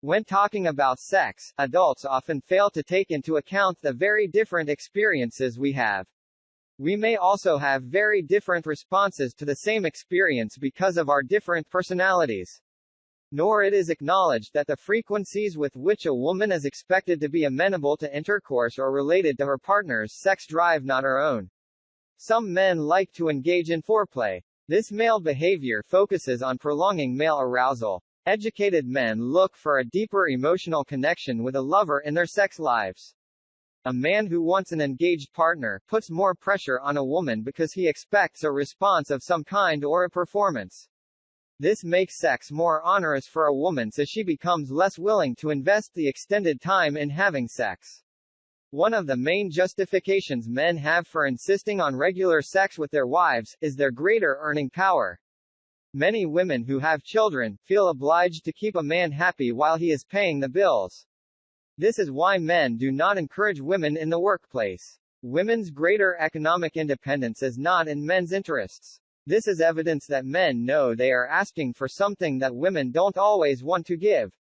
When talking about sex, adults often fail to take into account the very different experiences we have. We may also have very different responses to the same experience because of our different personalities. Nor it is acknowledged that the frequencies with which a woman is expected to be amenable to intercourse or related to her partner's sex drive not her own. Some men like to engage in foreplay. This male behavior focuses on prolonging male arousal. Educated men look for a deeper emotional connection with a lover in their sex lives. A man who wants an engaged partner puts more pressure on a woman because he expects a response of some kind or a performance. This makes sex more onerous for a woman, so she becomes less willing to invest the extended time in having sex. One of the main justifications men have for insisting on regular sex with their wives is their greater earning power. Many women who have children feel obliged to keep a man happy while he is paying the bills. This is why men do not encourage women in the workplace. Women's greater economic independence is not in men's interests. This is evidence that men know they are asking for something that women don't always want to give.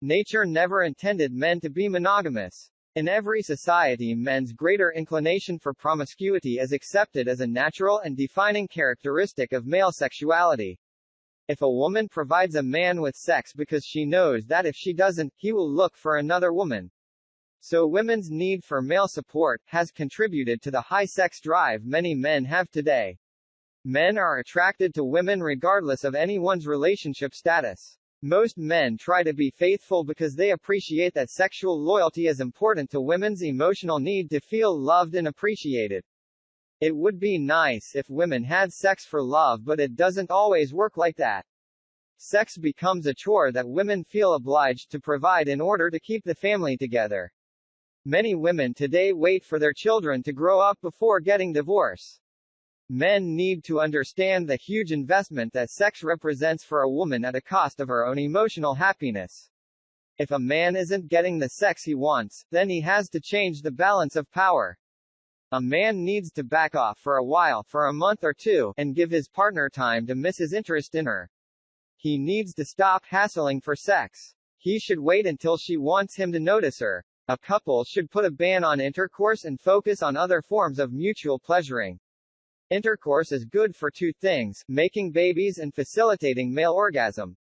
Nature never intended men to be monogamous. In every society, men's greater inclination for promiscuity is accepted as a natural and defining characteristic of male sexuality. If a woman provides a man with sex because she knows that if she doesn't, he will look for another woman. So women's need for male support has contributed to the high sex drive many men have today. Men are attracted to women regardless of anyone's relationship status. Most men try to be faithful because they appreciate that sexual loyalty is important to women's emotional need to feel loved and appreciated. It would be nice if women had sex for love, but it doesn't always work like that. Sex becomes a chore that women feel obliged to provide in order to keep the family together. Many women today wait for their children to grow up before getting divorced. Men need to understand the huge investment that sex represents for a woman at a cost of her own emotional happiness. If a man isn't getting the sex he wants, then he has to change the balance of power. A man needs to back off for a while, for a month or two, and give his partner time to miss his interest in her. He needs to stop hassling for sex. He should wait until she wants him to notice her. A couple should put a ban on intercourse and focus on other forms of mutual pleasuring. Intercourse is good for two things: making babies and facilitating male orgasm.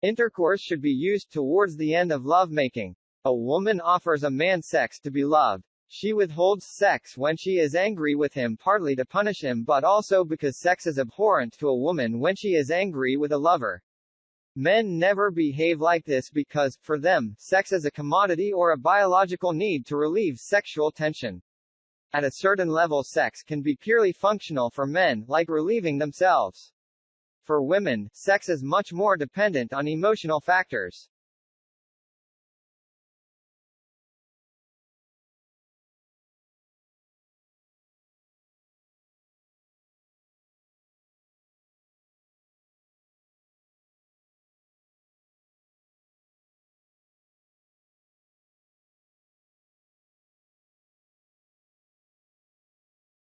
Intercourse should be used towards the end of lovemaking. A woman offers a man sex to be loved. She withholds sex when she is angry with him, partly to punish him, but also because sex is abhorrent to a woman when she is angry with a lover. Men never behave like this because, for them, sex is a commodity or a biological need to relieve sexual tension. At a certain level, sex can be purely functional for men, like relieving themselves. For women, sex is much more dependent on emotional factors.